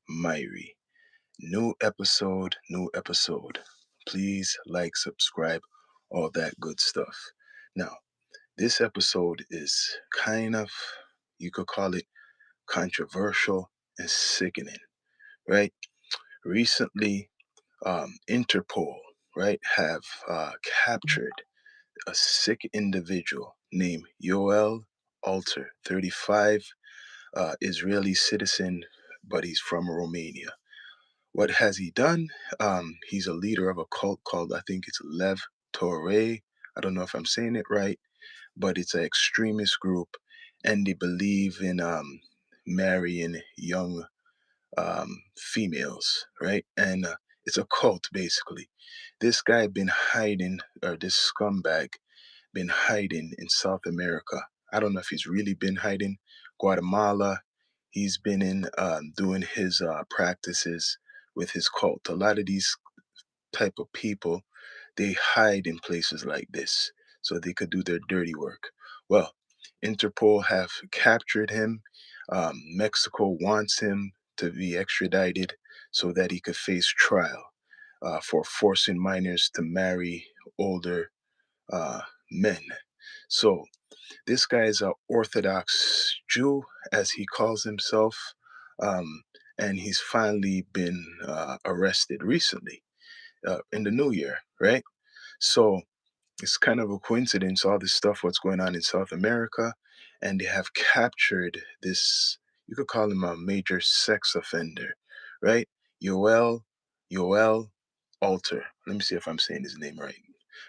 Myri. New episode, new episode. Please like, subscribe, all that good stuff. Now, this episode is kind of, you could call it controversial and sickening, right? Recently, Interpol, right, have captured a sick individual named Yoel Alter, 35, Israeli citizen, but he's from Romania. What has he done? He's a leader of a cult called, I think it's Lev Torre. I don't know if I'm saying it right, but it's an extremist group, and they believe in marrying young females, right? And it's a cult basically. This guy been hiding, or this scumbag been hiding in South America. I don't know if he's really been hiding. Guatemala. He's been in doing his practices with his cult. A lot of these type of people, they hide in places like this so they could do their dirty work. Well, Interpol have captured him. Mexico wants him to be extradited so that he could face trial for forcing minors to marry older uh, men. So this guy is an Orthodox Jew, as he calls himself, um, and he's finally been arrested recently in the new year, right? So it's kind of a coincidence, all this stuff, what's going on in South America, and they have captured this, you could call him a major sex offender, right? Yoel, Yoel Alter. Let me see if I'm saying his name right.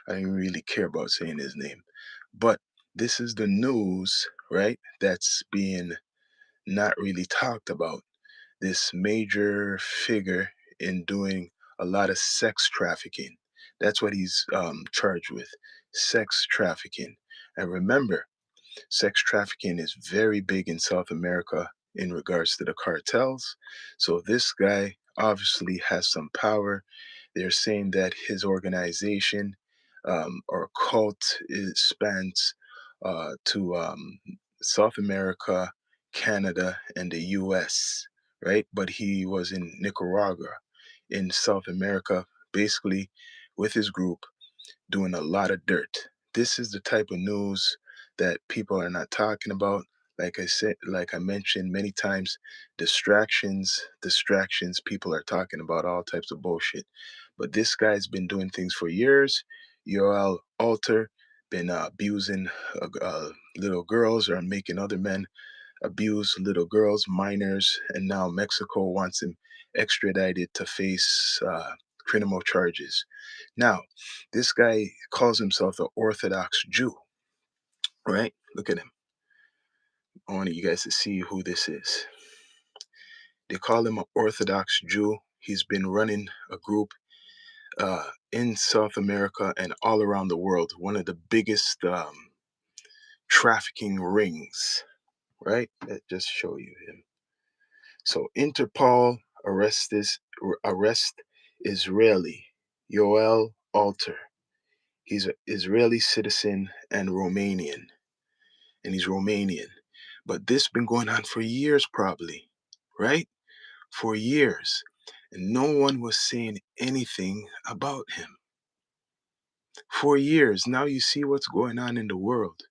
I don't really care about saying his name. But this is the news, right? That's being not really talked about. This major figure in doing a lot of sex trafficking. That's what he's charged with, sex trafficking. And remember, sex trafficking is very big in South America in regards to the cartels. So this guy obviously has some power. They're saying that his organization or cult spans to South America, Canada, and the US, right? But he was in Nicaragua, in South America, basically with his group doing a lot of dirt. This is the type of news that people are not talking about. Like I said, like I mentioned many times, distractions, distractions. People are talking about all types of bullshit. But this guy's been doing things for years. Yoel Alter been abusing little girls or making other men abuse little girls, minors, and now Mexico wants him extradited to face criminal charges. Now, this guy calls himself an Orthodox Jew, right? Look at him. I want you guys to see who this is. They call him an Orthodox Jew. He's been running a group in South America and all around the world, one of the biggest trafficking rings, right? Let's just show you him. So Interpol arrest Israeli Yoel Alter. He's an Israeli citizen and Romanian, and he's Romanian. But this been going on for years, probably, right? For years, and no one was saying anything about him. For years, now you see what's going on in the world.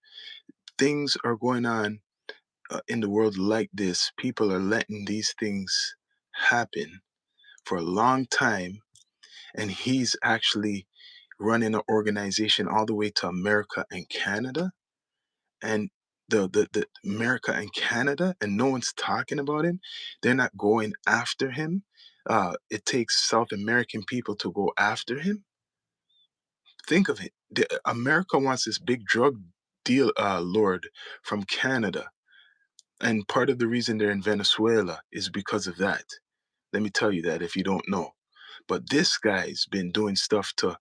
Things are going on in the world like this. People are letting these things happen for a long time, and he's actually running an organization all the way to America and Canada, and the America and Canada, and no one's talking about him. They're not going after him. It takes South American people to go after him. Think of it. America wants this big drug deal lord from Canada, and part of the reason they're in Venezuela is because of that. Let me tell you that if you don't know. But this guy's been doing stuff to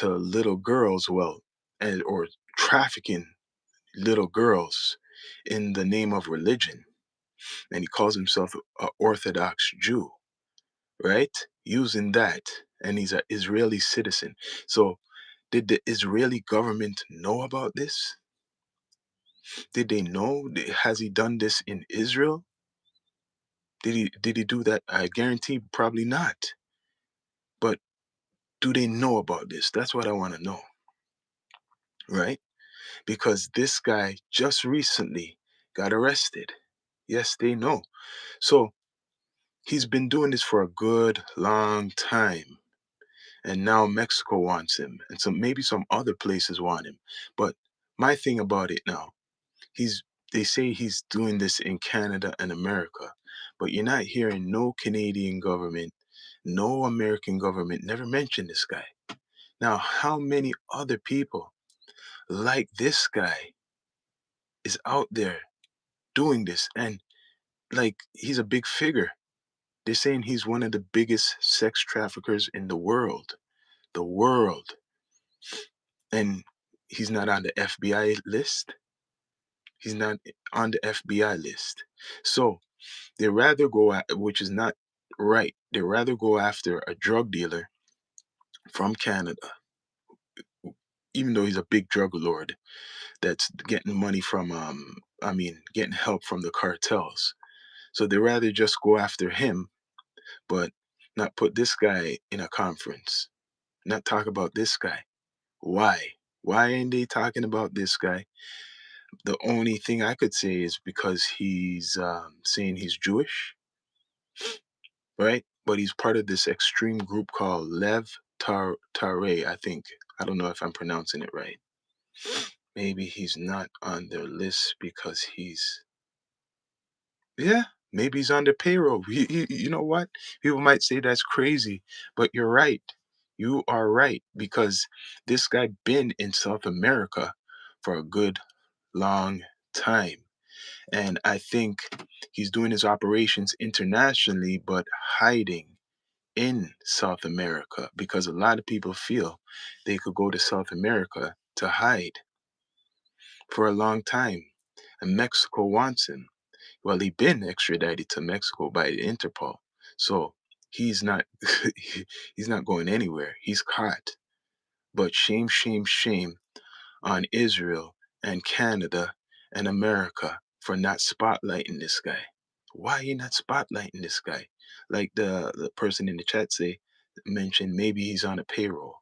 little girls, well, and or trafficking little girls in the name of religion, and he calls himself an Orthodox Jew, right? Using that, and he's an Israeli citizen. So, did the Israeli government know about this? Did they know? Has he done this in Israel? Did he do that? I guarantee probably not. But do they know about this? That's what I want to know, right? Because this guy just recently got arrested. Yes, they know. So he's been doing this for a good long time. And now Mexico wants him. And so maybe some other places want him. But my thing about it now, he's they say he's doing this in Canada and America. But you're not hearing no Canadian government, no American government never mention this guy. Now, how many other people like this guy is out there doing this? And like he's a big figure. They're saying he's one of the biggest sex traffickers in the world. The world. And he's not on the FBI list. He's not on the FBI list. So they rather go at, which is not right. They rather go after a drug dealer from Canada, even though he's a big drug lord that's getting money from getting help from the cartels. So they rather just go after him, but not put this guy in a conference. Not talk about this guy. Why? Why ain't they talking about this guy? The only thing I could say is because he's saying he's Jewish, right? But he's part of this extreme group called Tare, I think. I don't know if I'm pronouncing it right. Maybe he's not on their list because he's, yeah, maybe he's on the payroll. You know what? People might say that's crazy, but you're right. You are right because this guy been in South America for a good long time. And I think he's doing his operations internationally, but hiding in South America because a lot of people feel they could go to South America to hide for a long time. And Mexico wants him. Well, he's been extradited to Mexico by the Interpol. So he's not he's not going anywhere. He's caught. But shame, shame, shame on Israel and Canada and America for not spotlighting this guy. Why are you not spotlighting this guy? Like the person in the chat mentioned maybe he's on a payroll.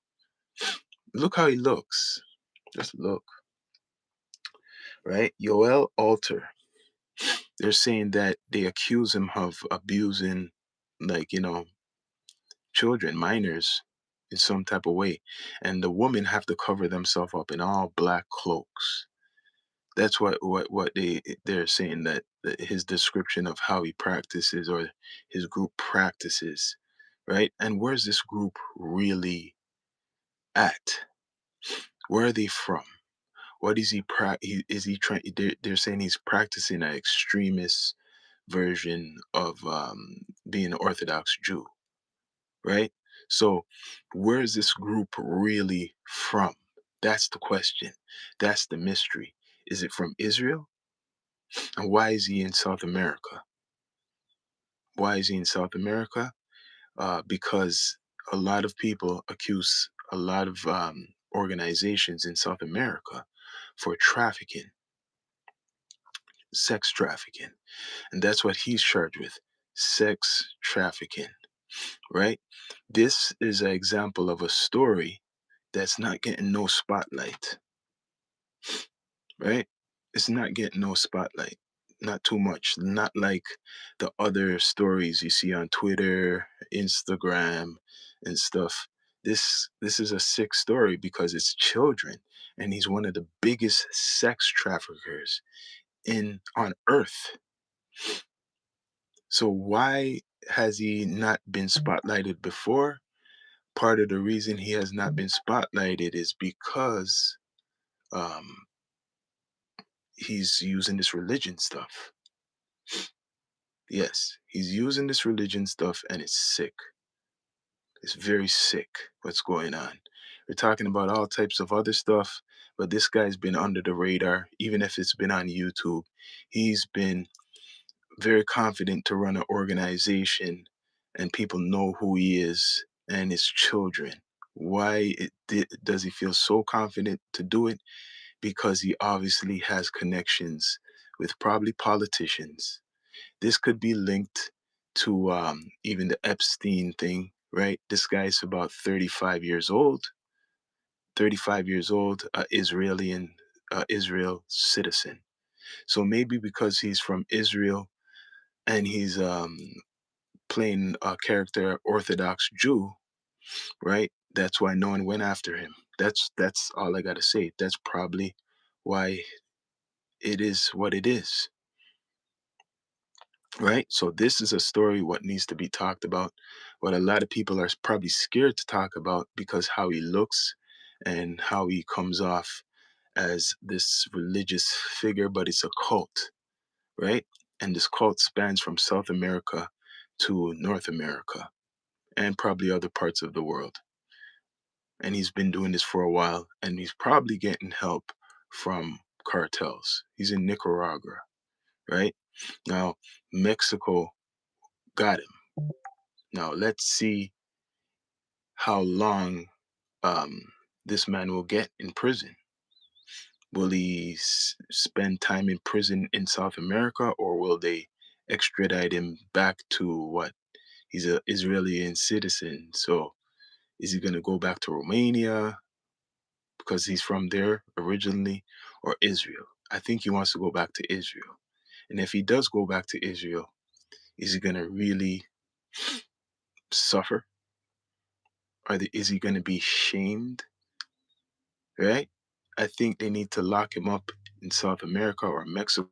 Look how he looks. Just look, right? Yoel Alter. They're saying that they accuse him of abusing, like, children, minors, in some type of way. And the women have to cover themselves up in all black cloaks. That's what they're saying that his description of how he practices or his group practices, right? And where's this group really at? Where are they from? What is is he trying? They're saying he's practicing an extremist version of being an Orthodox Jew, right? So where is this group really from? That's the question. That's the mystery. Is it from Israel? And why is he in South America? Why is he in South America? Because a lot of people accuse a lot of organizations in South America for trafficking, sex trafficking. And that's what he's charged with, sex trafficking, right? This is an example of a story that's not getting no spotlight, right? It's not getting no spotlight, not too much, not like the other stories you see on Twitter, Instagram, and stuff. This is a sick story because it's children, and he's one of the biggest sex traffickers in on earth. So why has he not been spotlighted before? Part of the reason he has not been spotlighted is because um, he's using this religion stuff. Yes, he's using this religion stuff, and it's sick. It's very sick what's going on. We're talking about all types of other stuff, but this guy's been under the radar, even if it's been on YouTube. He's been very confident to run an organization, and people know who he is and his children. Why does he feel so confident to do it? Because he obviously has connections with probably politicians. This could be linked. to even the Epstein thing, right? This guy's about 35 years old, 35 years old, Israeli and Israel citizen. So maybe because he's from Israel and he's playing a character Orthodox Jew, right? That's why no one went after him. That's all I gotta say. That's probably why it is what it is, right? So this is a story what needs to be talked about, what a lot of people are probably scared to talk about because how he looks and how he comes off as this religious figure, but it's a cult, right? And this cult spans from South America to North America and probably other parts of the world. And he's been doing this for a while, and he's probably getting help from cartels. He's in Nicaragua, right? Now, Mexico got him. Now, let's see how long um, this man will get in prison. Will he spend time in prison in South America, or will they extradite him back to what? He's an Israeli citizen. So is he going to go back to Romania because he's from there originally, or Israel? I think he wants to go back to Israel. And if he does go back to Israel, is he going to really suffer? Is he going to be shamed? Right? I think they need to lock him up in South America or Mexico